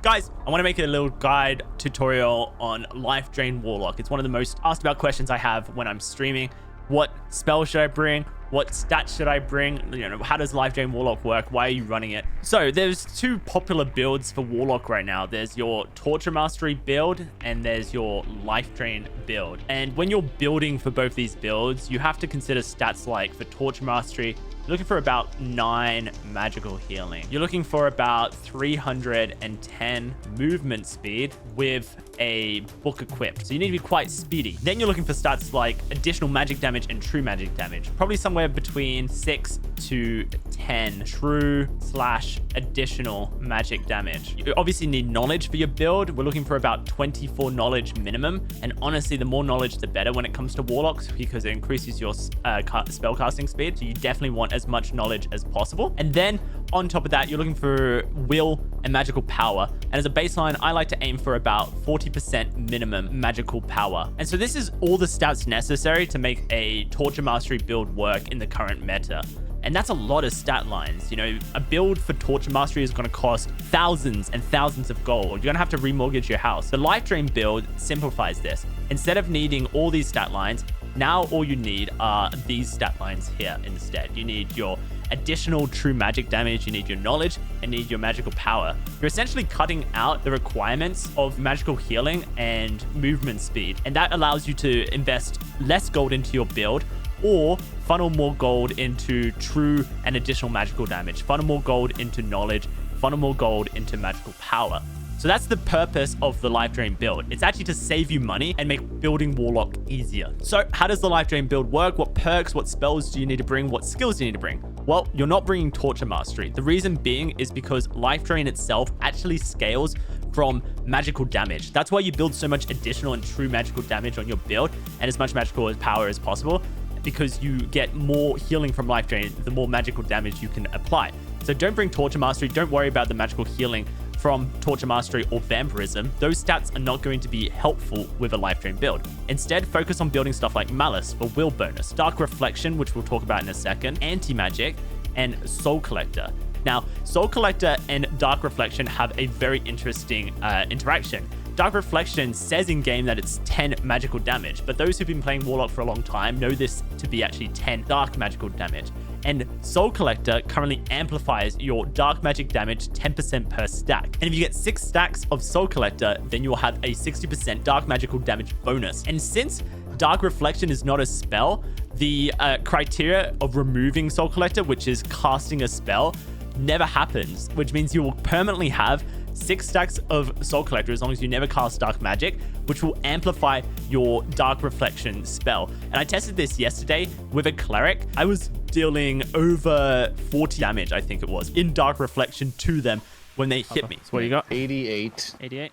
Guys, I want to make a little guide tutorial on Life Drain Warlock. It's one of the most asked about questions I have when I'm streaming. What spell should I bring? What stats should I bring? You know, how does Life Drain Warlock work? Why are you running it? So there's two popular builds for Warlock right now. There's your Torture Mastery build and there's your Life Drain build. And when you're building for both these builds, you have to consider stats like for Torture Mastery, you're looking for about 9 magical healing. You're looking for about 310 movement speed with a book equipped. So you need to be quite speedy. Then you're looking for stats like additional magic damage and true magic damage. Probably somewhere between 6 to 10 true / additional magic damage. You obviously need knowledge for your build. We're looking for about 24 knowledge minimum. And honestly, the more knowledge, the better when it comes to Warlocks because it increases your spell casting speed. So you definitely want as much knowledge as possible. And then on top of that, you're looking for will and magical power. And as a baseline, I like to aim for about 40% minimum magical power. And so this is all the stats necessary to make a Torture Mastery build work in the current meta. And that's a lot of stat lines. You know, a build for Torture Mastery is going to cost thousands and thousands of gold. You're going to have to remortgage your house. The Life Drain build simplifies this. Instead of needing all these stat lines, now all you need are these stat lines here instead. You need your additional true magic damage, you need your knowledge, and you need your magical power. You're essentially cutting out the requirements of magical healing and movement speed. And that allows you to invest less gold into your build or funnel more gold into true and additional magical damage, funnel more gold into knowledge, funnel more gold into magical power. So that's the purpose of the Life Drain build. It's actually to save you money and make building Warlock easier. So how does the Life Drain build work? What perks, what spells do you need to bring? What skills do you need to bring? Well, you're not bringing Torture Mastery. The reason being is because Life Drain itself actually scales from magical damage. That's why you build so much additional and true magical damage on your build and as much magical power as possible, because you get more healing from Life Drain the more magical damage you can apply. So don't bring Torture Mastery. Don't worry about the magical healing from Torture Mastery or Vamperism. Those stats are not going to be helpful with a Life Drain build. Instead, focus on building stuff like Malice for will bonus, Dark Reflection, which we'll talk about in a second, Anti-Magic, and Soul Collector. Now, Soul Collector and Dark Reflection have a very interesting interaction. Dark Reflection says in game that it's 10 magical damage, but those who've been playing Warlock for a long time know this to be actually 10 dark magical damage. And Soul Collector currently amplifies your dark magic damage 10% per stack. And if you get 6 stacks of Soul Collector, then you'll have a 60% dark magical damage bonus. And since Dark Reflection is not a spell, the criteria of removing Soul Collector, which is casting a spell, never happens, which means you will permanently have 6 stacks of Soul Collector as long as you never cast Dark Magic, which will amplify your Dark Reflection spell. And I tested this yesterday with a Cleric. I was dealing over 40 damage, I think it was, in Dark Reflection to them when they hit me. So what do you got? 88. 88.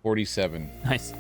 47. Nice.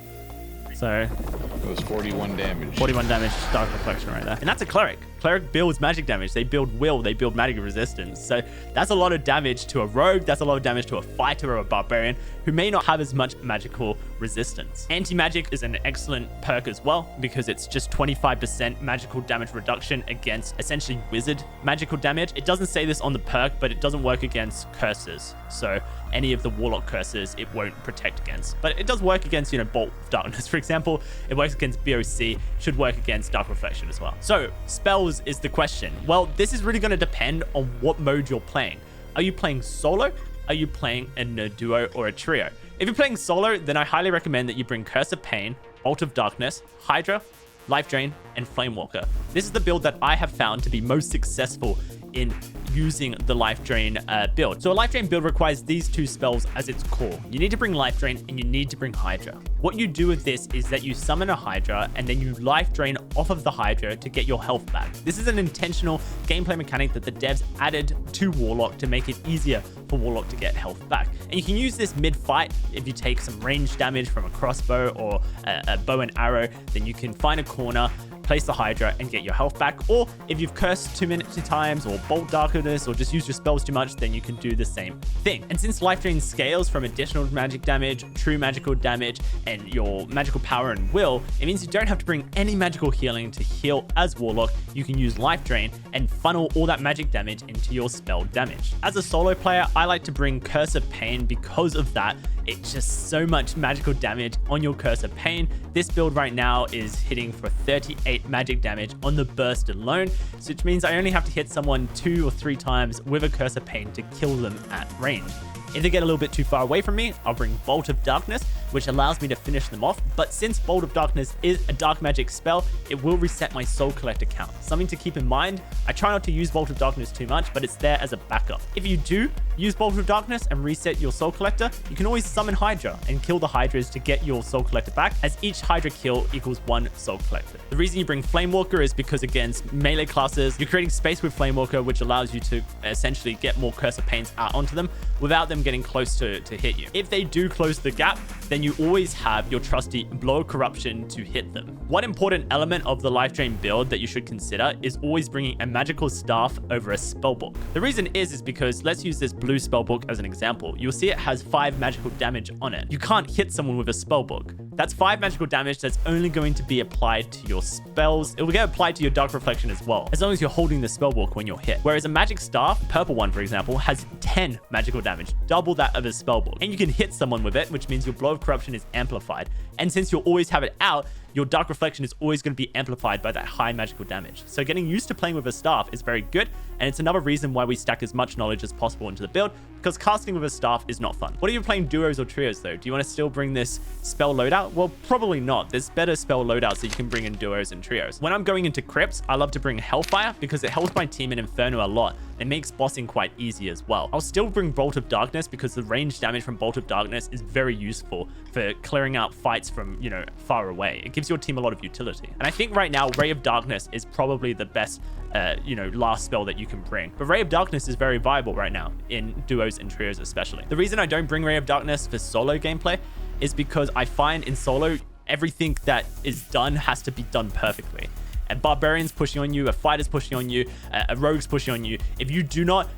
So It was 41 damage. 41 damage, Dark Reflection right there. And that's a Cleric. Cleric builds magic damage. They build will, they build magic resistance. So that's a lot of damage to a rogue. That's a lot of damage to a fighter or a barbarian who may not have as much magical resistance. Anti-magic is an excellent perk as well because it's just 25% magical damage reduction against essentially wizard magical damage. It doesn't say this on the perk, but it doesn't work against curses. So any of the Warlock curses, it won't protect against. But it does work against, Bolt of Darkness, for example. It works against BOC, should work against Dark Reflection as well. So spells is the question. Well, this is really going to depend on what mode you're playing. Are you playing solo? Are you playing in a duo or a trio? If you're playing solo, then I highly recommend that you bring Curse of Pain, Bolt of Darkness, Hydra, Life Drain, and Flamewalker. This is the build that I have found to be most successful in using the Life Drain build. So a Life Drain build requires these 2 spells as its core. You need to bring Life Drain and you need to bring Hydra. What you do with this is that you summon a Hydra and then you Life Drain off of the Hydra to get your health back. This is an intentional gameplay mechanic that the devs added to Warlock to make it easier for Warlock to get health back. And you can use this mid-fight. If you take some range damage from a crossbow or a bow and arrow, then you can find a corner, place the Hydra, and get your health back. Or if you've cursed too many times, or bolt darkness, or just used your spells too much, then you can do the same thing. And since life drain scales from additional magic damage, true magical damage, and your magical power and will, it means you don't have to bring any magical healing to heal as Warlock. You can use life drain and funnel all that magic damage into your spell damage. As a solo player, I like to bring Curse of Pain because of that. It's just so much magical damage on your Curse of Pain. This build right now is hitting for 38 magic damage on the burst alone, which means I only have to hit someone 2 or 3 times with a Curse of Pain to kill them at range. If they get a little bit too far away from me, I'll bring Bolt of Darkness, which allows me to finish them off. But since Bolt of Darkness is a dark magic spell, it will reset my Soul Collector count. Something to keep in mind, I try not to use Bolt of Darkness too much, but it's there as a backup. If you do use Bolt of Darkness and reset your Soul Collector, you can always summon Hydra and kill the Hydras to get your Soul Collector back, as each Hydra kill equals 1 Soul Collector. The reason you bring Flamewalker is because against melee classes, you're creating space with Flamewalker, which allows you to essentially get more Curse of Pains out onto them without them getting close to hit you. If they do close the gap, then you always have your trusty Blow of Corruption to hit them. One important element of the life drain build that you should consider is always bringing a magical staff over a spellbook. The reason is because let's use this blue spellbook as an example. You'll see it has 5 magical damage on it. You can't hit someone with a spellbook. That's 5 magical damage that's only going to be applied to your spells. It will get applied to your Dark Reflection as well, as long as you're holding the spellbook when you're hit. Whereas a magic staff, purple one for example, has 10 magical damage, double that of a spellbook. And you can hit someone with it, which means your Blow of Corruption is amplified. And since you'll always have it out, your Dark Reflection is always going to be amplified by that high magical damage. So getting used to playing with a staff is very good, and it's another reason why we stack as much knowledge as possible into the build, because casting with a staff is not fun. What are you playing duos or trios though? Do you want to still bring this spell loadout? Well, probably not. There's better spell loadouts that you can bring in duos and trios. When I'm going into crypts, I love to bring Hellfire because it helps my team in Inferno a lot. It makes bossing quite easy as well. I'll still bring Bolt of Darkness because the range damage from Bolt of Darkness is very useful for clearing out fights from, far away. It gives your team a lot of utility. And I think right now, Ray of Darkness is probably the best last spell that you can bring. But Ray of Darkness is very viable right now in duos and trios especially. The reason I don't bring Ray of Darkness for solo gameplay is because I find in solo, everything that is done has to be done perfectly. A barbarian's pushing on you, a fighter's pushing on you, a rogue's pushing on you. If you do not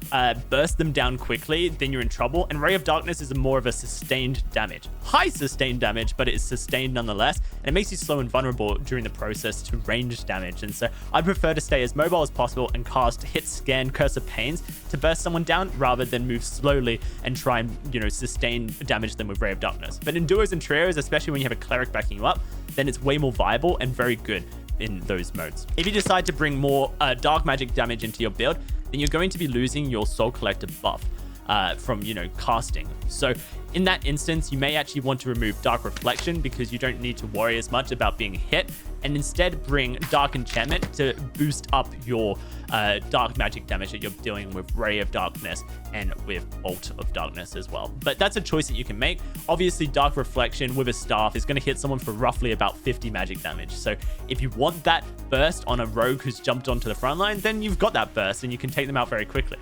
burst them down quickly, then you're in trouble. And Ray of Darkness is more of a sustained damage. High sustained damage, but it is sustained nonetheless. And it makes you slow and vulnerable during the process to ranged damage. And so I prefer to stay as mobile as possible and cast Hit, Scan, Curse of Pains to burst someone down rather than move slowly and try and, sustain damage them with Ray of Darkness. But in duos and trios, especially when you have a cleric backing you up, then it's way more viable and very good in those modes. If you decide to bring more dark magic damage into your build, then you're going to be losing your Soul Collector buff from casting. So in that instance, you may actually want to remove Dark Reflection because you don't need to worry as much about being hit, and instead bring Dark Enchantment to boost up your dark magic damage that you're dealing with Ray of Darkness and with Bolt of Darkness as well. But that's a choice that you can make. Obviously, Dark Reflection with a staff is going to hit someone for roughly about 50 magic damage. So if you want that burst on a rogue who's jumped onto the front line, then you've got that burst and you can take them out very quickly.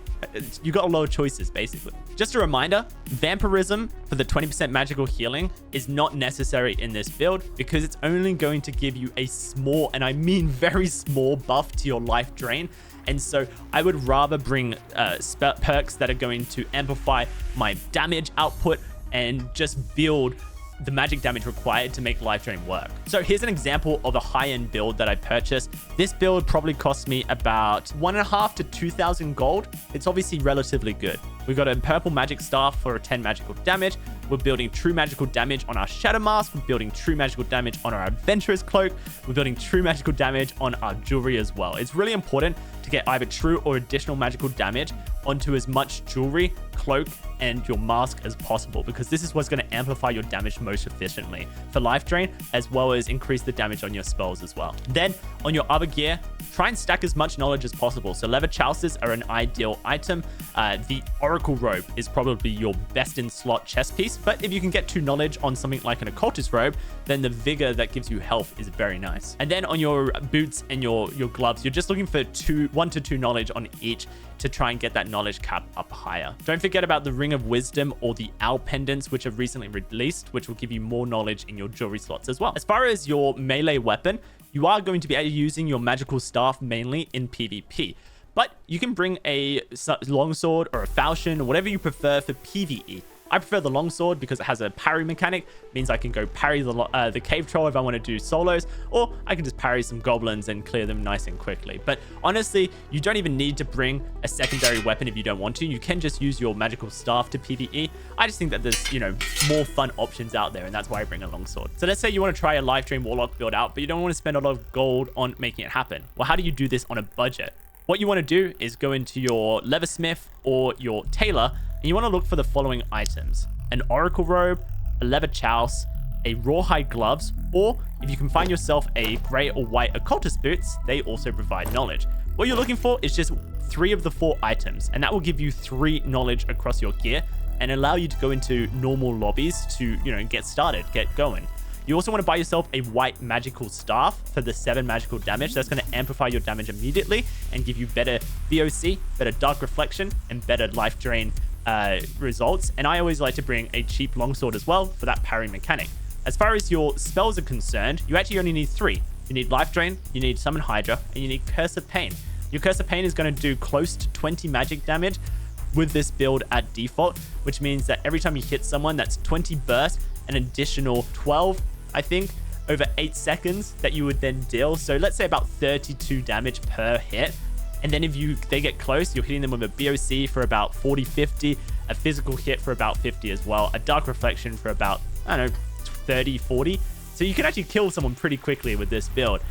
You've got a lot of choices, basically. Just a reminder, Vamperism for the 20% magical healing is not necessary in this build because it's only going to give you a small, and I mean very small, buff to your life drain. And so I would rather bring perks that are going to amplify my damage output and just build the magic damage required to make life drain work. So here's an example of a high-end build that I purchased. This build probably cost me about 1.5 to 2,000 gold. It's obviously relatively good. We've got a purple magic staff for 10 magical damage. We're building true magical damage on our Shadow Mask. We're building true magical damage on our Adventurer's Cloak. We're building true magical damage on our jewelry as well. It's really important to get either true or additional magical damage onto as much jewelry, cloak, and your mask as possible, because this is what's going to amplify your damage most efficiently for life drain, as well as increase the damage on your spells as well. Then on your other gear, try and stack as much knowledge as possible. So leather chalices are an ideal item. The Oracle robe is probably your best in slot chest piece, but if you can get 2 knowledge on something like an occultist robe, then the vigor that gives you health is very nice. And then on your boots and your gloves, you're just looking for 1 to 2 knowledge on each to try and get that knowledge cap up higher. Don't forget about the Ring of Wisdom or the Owl pendants, which have recently released, which will give you more knowledge in your jewelry slots as well. As far as your melee weapon, you are going to be using your magical staff mainly in PvP. But you can bring a longsword or a falchion or whatever you prefer for PvE. I prefer the longsword because it has a parry mechanic. It means I can go parry the cave troll if I want to do solos, or I can just parry some goblins and clear them nice and quickly. But honestly, you don't even need to bring a secondary weapon if you don't want to. You can just use your magical staff to PvE. I just think that there's, more fun options out there, and that's why I bring a longsword. So let's say you want to try a Life Drain Warlock build out, but you don't want to spend a lot of gold on making it happen. Well, how do you do this on a budget? What you want to do is go into your leathersmith or your tailor, and you want to look for the following items: an oracle robe, a leather chouse, a rawhide gloves, or if you can find yourself a gray or white occultist boots, they also provide knowledge. What you're looking for is just 3 of the 4 items, and that will give you 3 knowledge across your gear and allow you to go into normal lobbies to, get started, get going. You also want to buy yourself a white magical staff for the 7 magical damage. That's going to amplify your damage immediately and give you better VOC, better dark reflection, and better life drain results. And I always like to bring a cheap longsword as well for that parry mechanic. As far as your spells are concerned, you actually only need 3. You need life drain, you need summon Hydra, and you need curse of pain. Your curse of pain is going to do close to 20 magic damage with this build at default, which means that every time you hit someone, that's 20 burst, an additional 12, I think, over 8 seconds that you would then deal. So let's say about 32 damage per hit. And then if they get close, you're hitting them with a BOC for about 40, 50, a physical hit for about 50 as well, a dark reflection for about, 30, 40. So you can actually kill someone pretty quickly with this build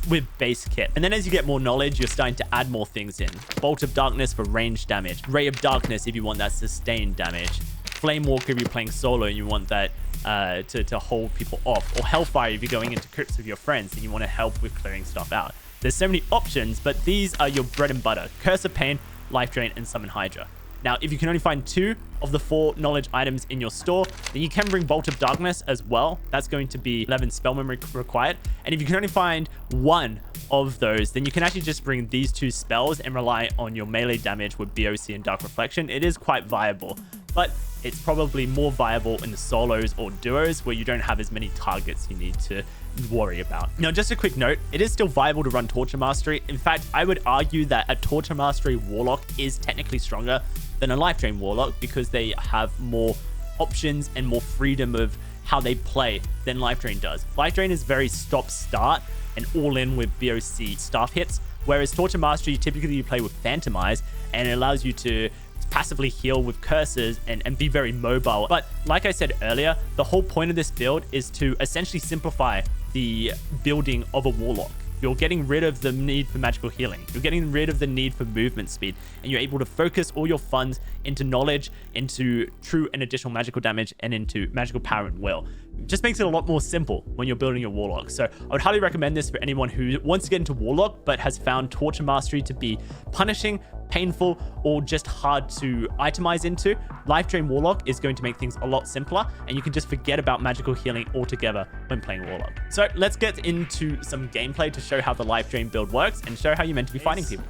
with base kit. And then as you get more knowledge, you're starting to add more things in. Bolt of Darkness for range damage, Ray of Darkness if you want that sustained damage, Flame Walker if you're playing solo and you want that to hold people off, or Hellfire if you're going into crypts with your friends and you want to help with clearing stuff out. There's so many options, but these are your bread and butter: Curse of Pain, Life Drain, and Summon Hydra. Now, if you can only find 2 of the 4 knowledge items in your store, then you can bring Bolt of Darkness as well. That's going to be 11 spell memory required. And if you can only find 1 of those, then you can actually just bring these 2 spells and rely on your melee damage with BOC and Dark Reflection. It is quite viable, but it's probably more viable in the solos or duos where you don't have as many targets you need to worry about. Now, just a quick note, it is still viable to run Torture Mastery. In fact, I would argue that a Torture Mastery Warlock is technically stronger than a Life Drain Warlock because they have more options and more freedom of how they play than Life Drain does. Life Drain is very stop-start and all-in with VOC staff hits, whereas Torture Mastery, typically you play with Phantomize, and it allows you to passively heal with curses and be very mobile. But like I said earlier, the whole point of this build is to essentially simplify the building of a Warlock. You're getting rid of the need for magical healing. You're getting rid of the need for movement speed, and you're able to focus all your funds into knowledge, into true and additional magical damage, and into magical power and will. It just makes it a lot more simple when you're building your Warlock. So I would highly recommend this for anyone who wants to get into Warlock but has found Torture Mastery to be punishing, painful, or just hard to itemize into. Life Drain Warlock is going to make things a lot simpler, and you can just forget about magical healing altogether when playing Warlock. So let's get into some gameplay to show how the Life Drain build works and show how you're meant to be fighting people.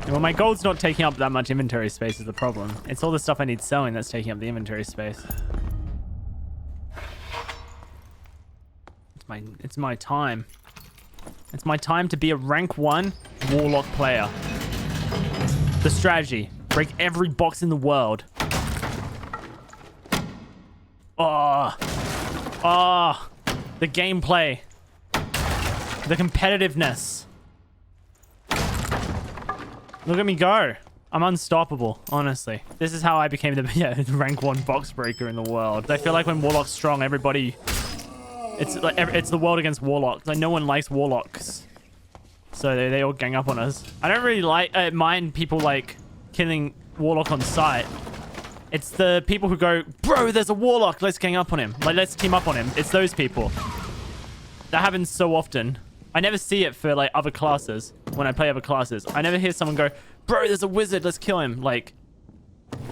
Well, my gold's not taking up that much inventory space is the problem. It's all the stuff I need selling that's taking up the inventory space. It's my time. It's my time to be a rank 1 Warlock player. The strategy: break every box in the world. The gameplay. The competitiveness. Look at me go. I'm unstoppable, honestly. This is how I became the rank 1 box breaker in the world. I feel like when Warlock's strong, everybody... It's the world against Warlocks. Like, no one likes Warlocks. So they all gang up on us. I don't really mind people, killing Warlock on sight. It's the people who go, bro, there's a Warlock, let's gang up on him. Let's team up on him. It's those people. That happens so often. I never see it for, other classes. When I play other classes, I never hear someone go, bro, there's a wizard, let's kill him.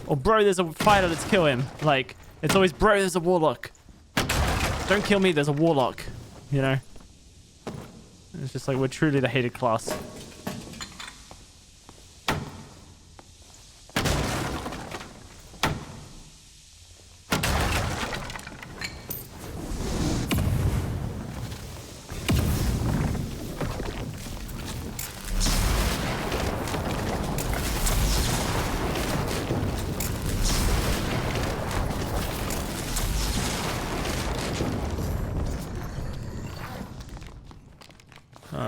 Or bro, there's a fighter, let's kill him. It's always, bro, there's a Warlock. Don't kill me, there's a Warlock. It's just we're truly the hated class.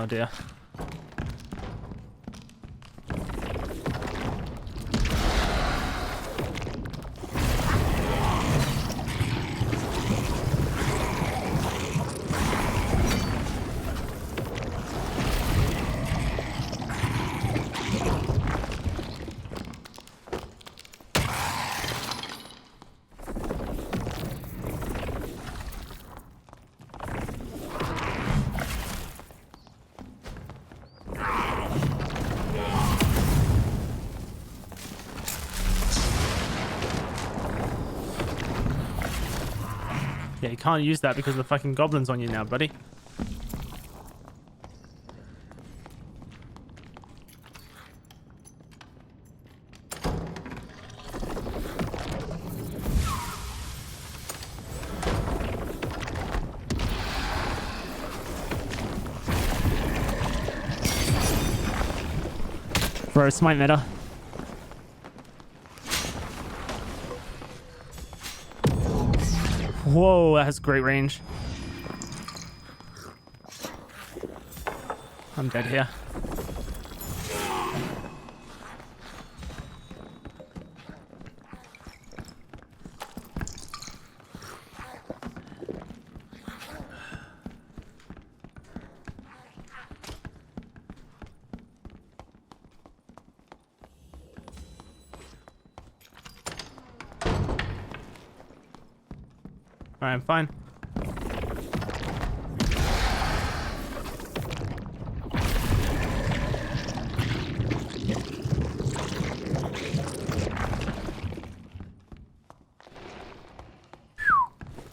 Oh dear. Yeah, you can't use that because the fucking goblin's on you now, buddy. Bro, smite meta. Whoa, that has great range. I'm dead here. Alright, I'm fine.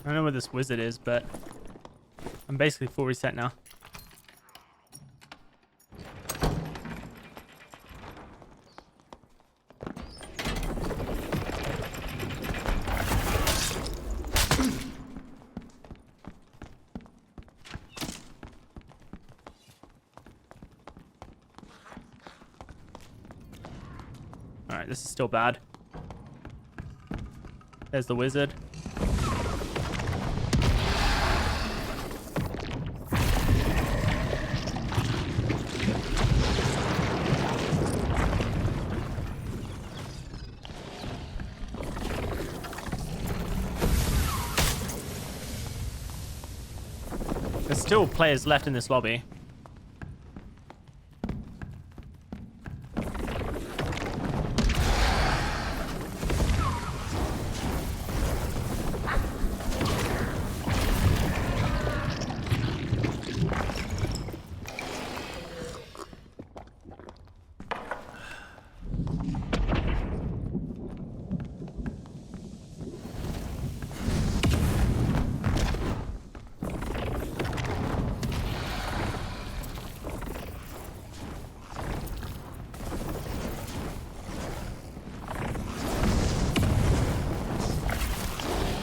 I don't know where this wizard is, but I'm basically full reset now. Alright, this is still bad. There's the wizard. There's still players left in this lobby.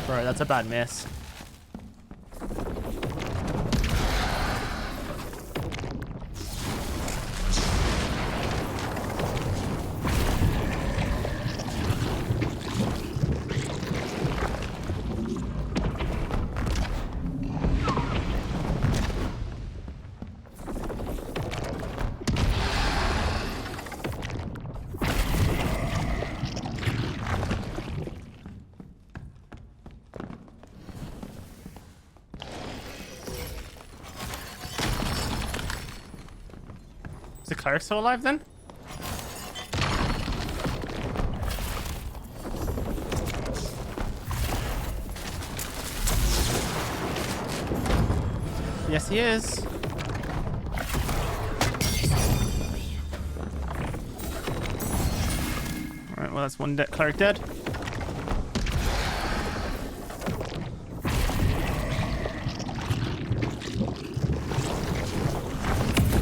Bro, that's a bad miss. Is the cleric still alive then? Yes, he is. Alright, well, that's one cleric dead.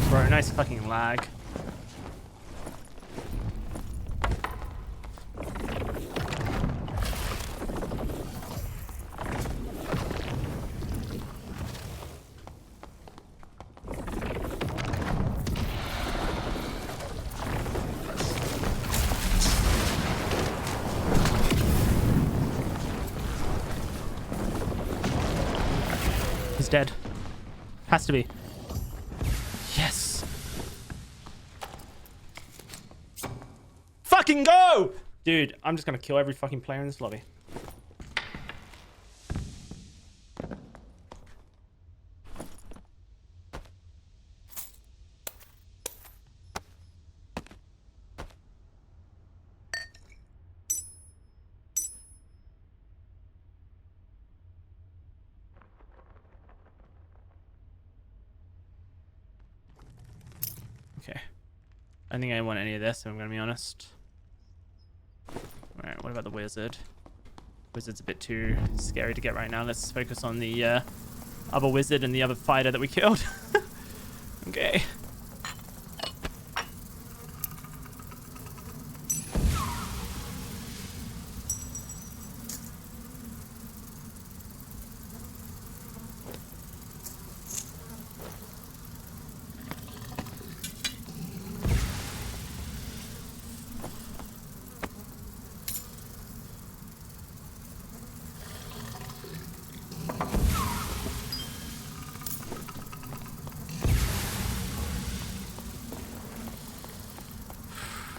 Bro, nice fucking lag. He's dead. Has to be. Yes. Fucking go! Dude, I'm just gonna kill every fucking player in this lobby. Okay. I don't think I want any of this, if I'm gonna be honest. Alright, what about the wizard? Wizard's a bit too scary to get right now. Let's focus on the other wizard and the other fighter that we killed. Okay.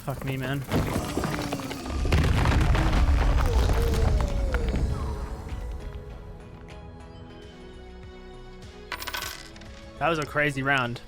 Fuck me, man. That was a crazy round.